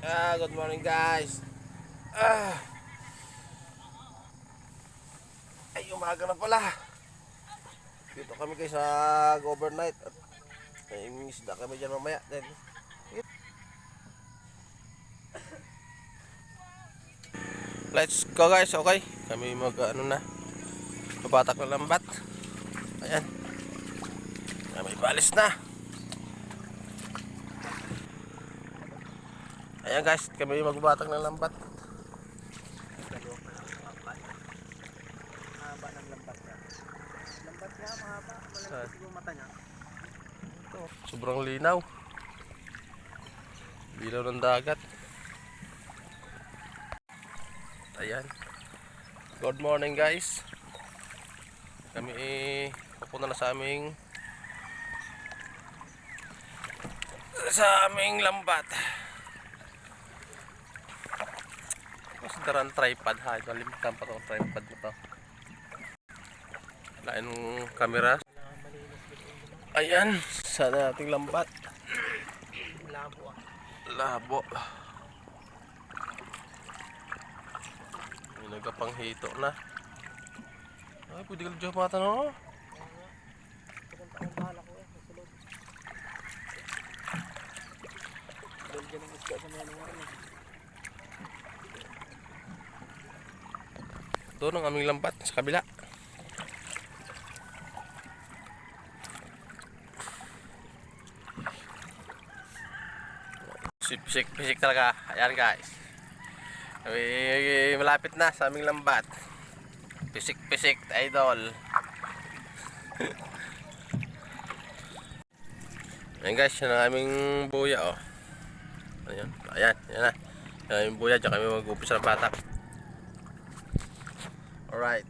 Good morning guys. Ah, ay umaga na pala. Dito kami guys sa overnight. At may isda kami dyan mamaya din. Let's go guys, okay? Kami mag ano na. Babatak na lambat. Ayan. May balis na. Ayan guys, kami magbabatak ng lambat. Mahaba ng lambat niya. Lambat niya, mahaba. Malamig yung mata niya. Ito, sobrang linaw. Linaw ng dagat. Ayan. Good morning guys. Kami papunta na sa aming lambat. Mas daran tripod ha. Nalimutan pa itong tripod na to. Lain ng camera. Ayan, sa ating lambat. Labo ah. Labo. May nagapanghito na. Ay, pwede ka lang mata no? Pupunta akong bahala ko eh. Masulod. Dahil dyan ang isda sa mga nangyari. Doon ang aming lambat sa kabila. Pisik talaga. Ayan guys. Malapit na sa aming lambat. Pisik idol. Ayan guys, yan ang aming buya oh. Ayan na. Yan ang aming buya, dyan kami mag-upis ng batak. Alright.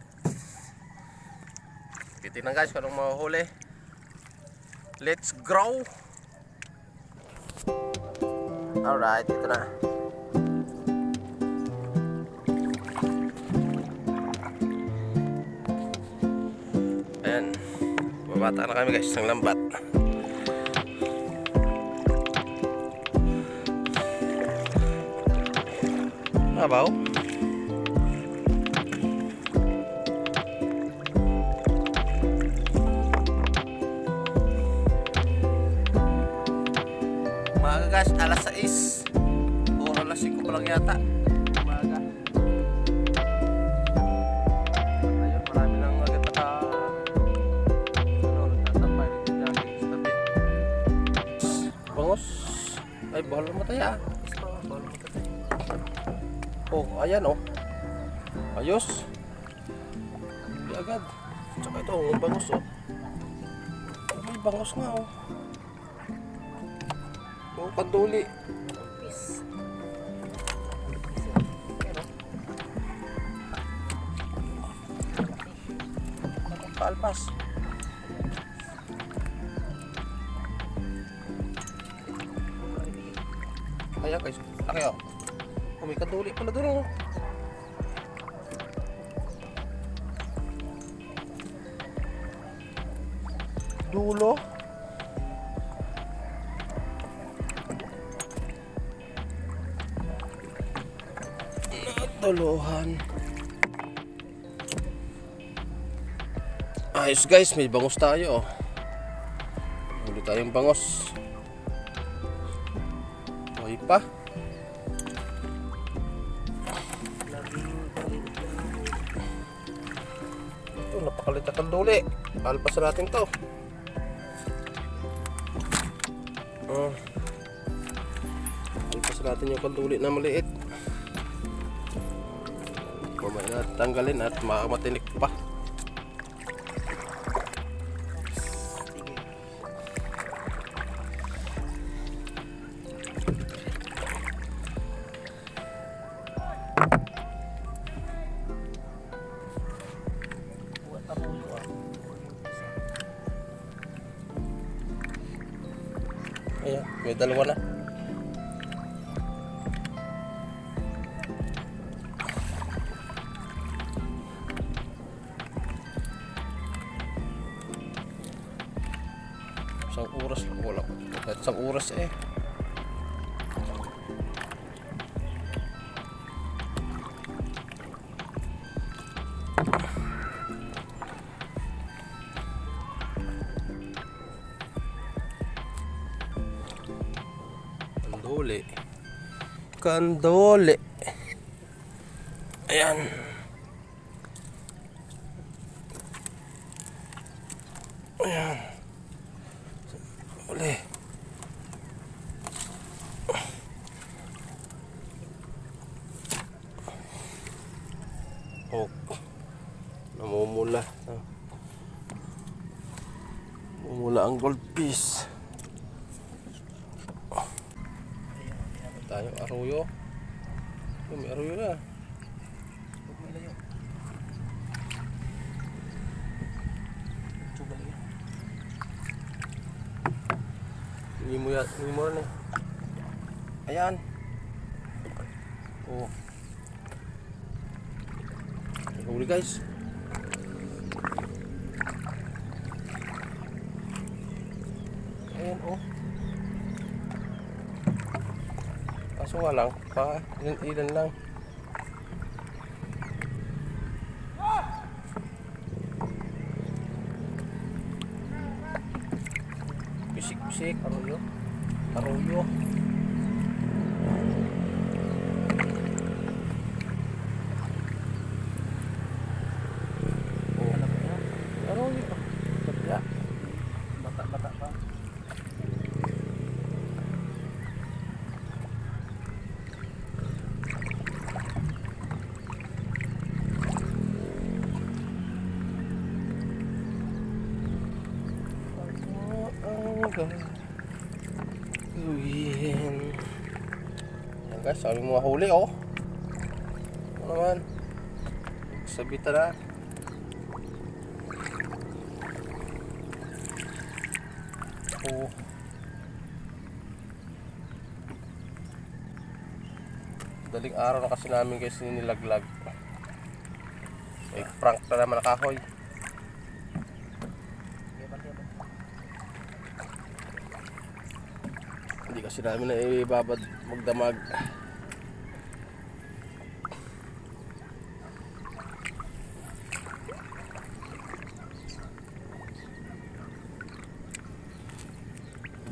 Titignan guys kung anong mahuhuli. Let's grow. Alright, ito na. Ayan. Babata na kami guys ng lambat. Abaw. Umaga guys, alas 6 o alas 5 pa lang yata. Umaga. Ayun, marami lang agad nagtatapay. Bangos. Ay, bahal na mataya. Oh, ayan oh. Ayos. Hindi agad. Tsaka ito, may bangos oh. May bangos nga oh. Oh, kaduli. Peace. Palpas. Ayan guys, laki oh. Oh, may kaduli pala doon oh. Dulo. Natuluhan. Ayos guys, may bangos tayo oh. Huli tayong bangos. Buhay pa. Ito, napakalit na kaduli. Alpasan natin to. Alpasan natin yung kaduli na maliit. Mamaya natin tanggalin at makamatinik pa. Buat apa ulo ah. Ayan, may dalawa na. Isang oras lang wala. Kahit isang oras eh. Huli. Kandole. Ayan. Ayan. Huli. Oh. Namumula. Namumula ang goldfish. Tayo aruyo. May aruyo na. Huwag mo ilayo. Tsuga lang yan. Hindi mo rin eh. Ayan. Oh. Huli guys. Ayan oh. Kaso nga lang, pa ilan lang. Bisik-bisik, aruyo. Aruyo. Aruyo. Kapya. Bata-bata pa. Uyin. Yan guys, sabi mo mahuli oh. Ano naman? Sabita na. Oh. Daling araw na kasi namin guys nilaglag. May prank na naman nakahoy. Hindi kasi namin na ibabad magdamag.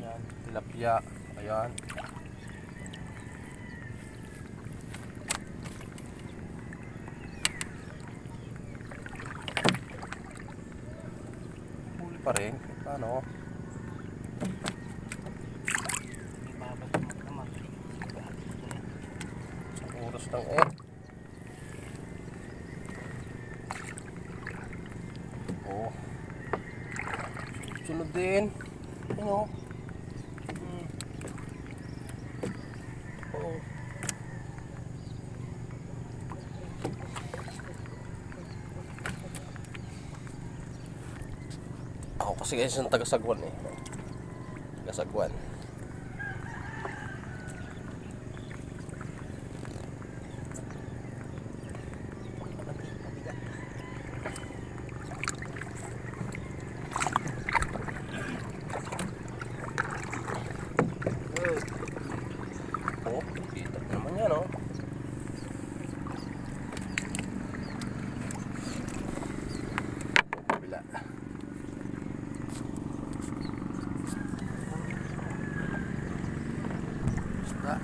Ayan, tilapia. Ayan. Huli pa rin. Paano? Oras ng oh. Sunod din. Ano? Oh. Ako kasi guys yung taga-Sagwan eh. Taga-Sagwan. Oh, kita naman yan oh. Kabila. Basta.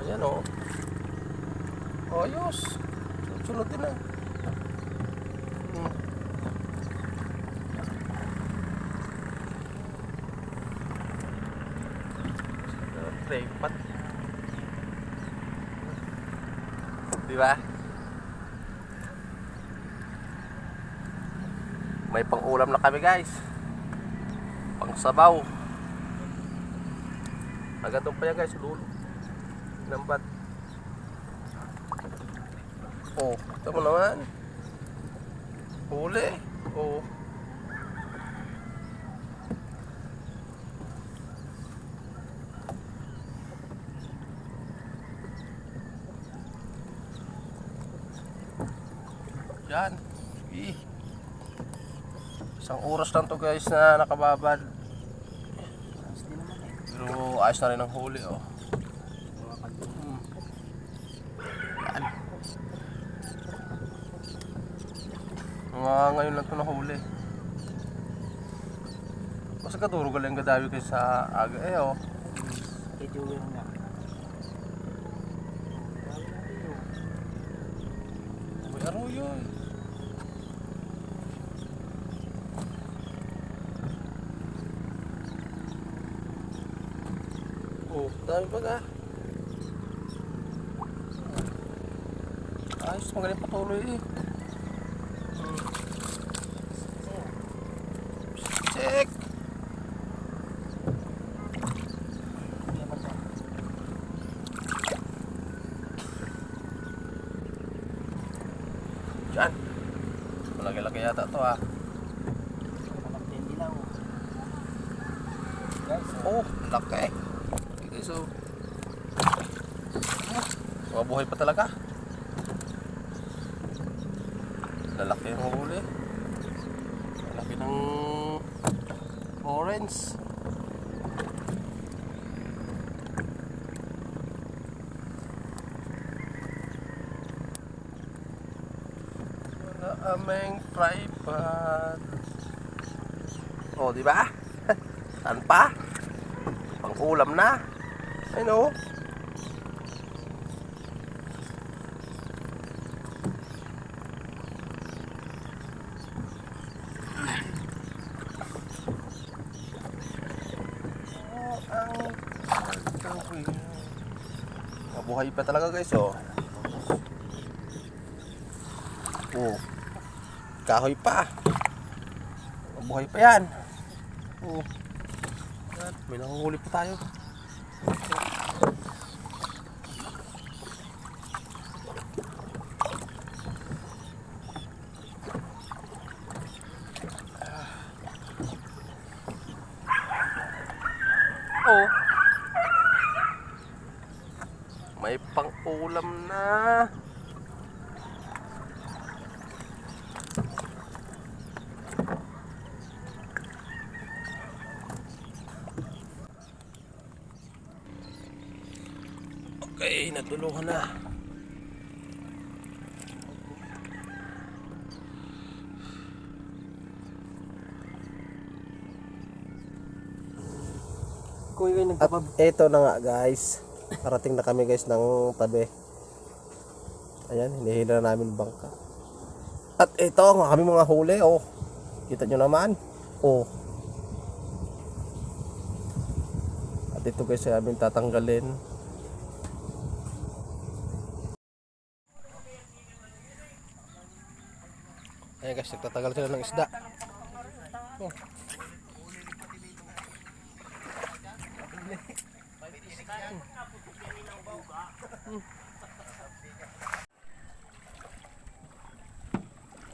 Ayan oh. Ayos. Sunod din ah. Trepat. Di ba? May pang-ulam na kami guys. Pang-sabaw. Agad doon pa yan guys, dulo. Nambat. Oh, ito mo naman. Huli. Oh. Yan. Isang oras lang to guys na nakababad. Pero ayos na rin ang huli oh. Yan. Ngayon lang to nahuli. Masa katuro galing gadawi kayo sa aga eh oh. Kay Joel nga. May aroyo eh. Oh, dami pa ka. Ayos, magaling patuloy eh. Check! Diyan! Malaki-laki yata to ah. Hindi lang. Oh, laki. Okay, so mabuhay pa talaga. Lalaki ang huli. Lalaki ng orange. Wala aming tripod. Oh, di ba? Saan pa? Pang-ulam na. I know. Mabuhay pa talaga guys oh. Oh. Kahoy pa. Mabuhay pa yan. Oh. Yan, may nanguhuli pa tayo. Oh. May pang-ulam na. Okay, natulungan na. Kung ikaw At eto na nga guys. Parating na kami guys ng tabi. Ayan, hinihila na namin bangka. At ito nga kami mga huli oh. Kita nyo naman. Oh. At ito guys ay amin tatanggalin. Ayan guys, nagtatagal sila ng isda. Oh.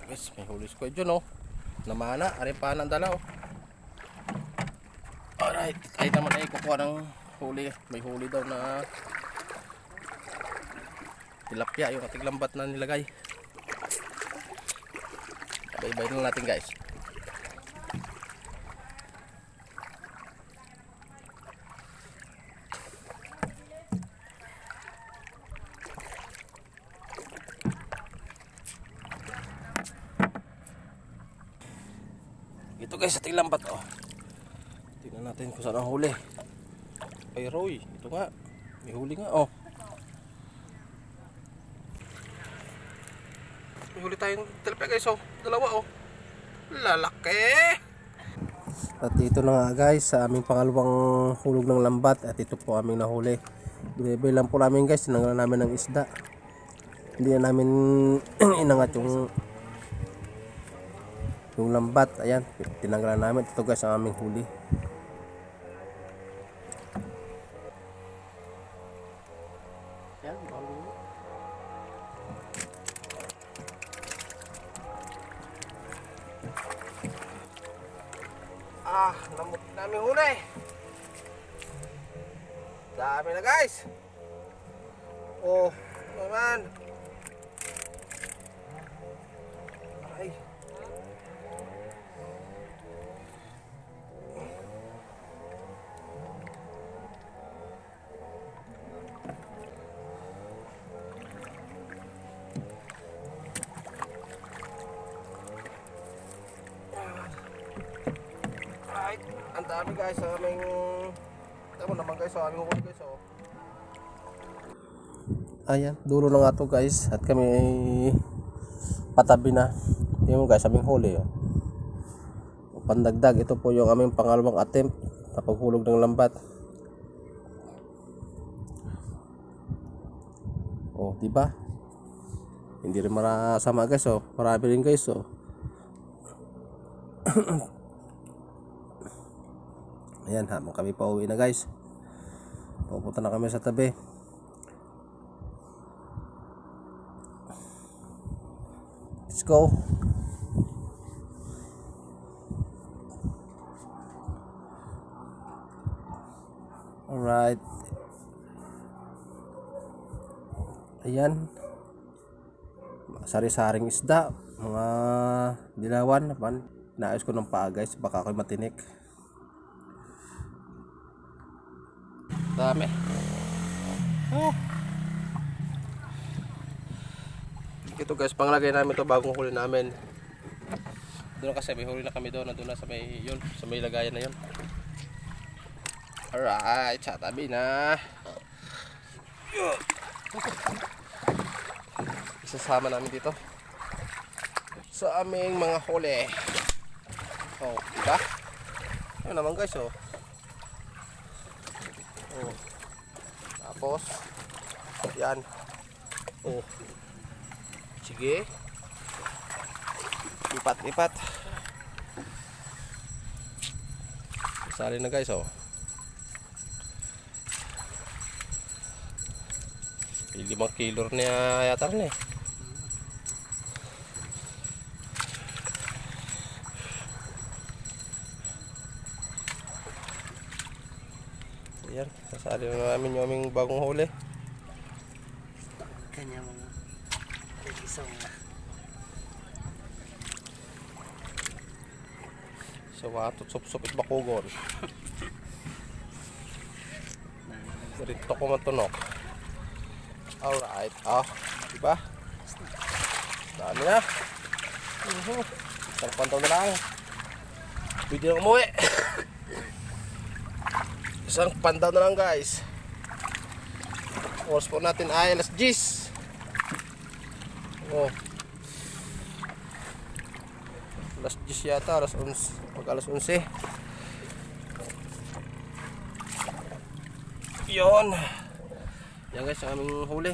Guys, may huli squid dyan oh. Namana, arepa ng dalaw. Alright, kahit naman ay kukuha ng huli. May huli daw na tilapia, yung ating lambat na nilagay. Bye-bye na natin guys. Ito guys, ating lambat oh. Tingnan natin kung saan ang huli. Ay Roy, ito nga. May huli nga oh. May huli tayong tilapia guys oh. Dalawa oh. Lalaki. At ito na nga guys, sa aming pangalawang hulog ng lambat. At ito po aming nahuli. Binibay lang po namin guys, tinanggalan namin ng isda. Hindi na namin inangat yung lambat. Ayan, tinanggalan namin. Ito guys ang aming huli. yan, bago. Namot namin huli. Dami na guys. Oh, naman. Ay. Ay. Alright, ang dami guys sa aming tama naman guys sa aming huli guys oh. Ayan, dulo na nga to guys at kami ay patabi na. Tingnan mo guys, aming huli oh. Pandagdag, ito po yung aming pangalawang attempt sa paghulog ng lambat. Oh, di ba? Hindi rin marasama guys oh. Marami rin guys oh. Ayan, habang kami pa uwi na guys. Pupunta na kami sa tabi. Let's go. Alright. Ayan. Sari-saring isda. Mga dilawan naman. Naayos ko ng paa guys. Baka ako'y matinik. Dami. Oh. Ito guys, panglagay namin to bagong huli namin. Doon kasi may huli na kami doon. Nandun na sa may yun. Sa may lagayan na yun. Alright, sa tabi na. Isasama namin dito sa aming mga huli. Oh, diba? Ayun naman guys, oh. Oh. Tapos, yan. Oh. Sige. Ipat-ipat. Sali na guys, oh. 5 kilo niya yata rin eh. Ayan, sasali na namin yung aming bagong huli. Kanya mga isang So, tutsop-sop it bakugon. Dito ko matunok. Alright, diba? Dami na. Isang pantaw na lang. Pwede na umuwi. Isang pantaw na lang guys. Oras po natin ay alas 10. Oh. Alas 10 yata, alas 11. Pag alas 11. Yun. Yan guys, ang aming huli.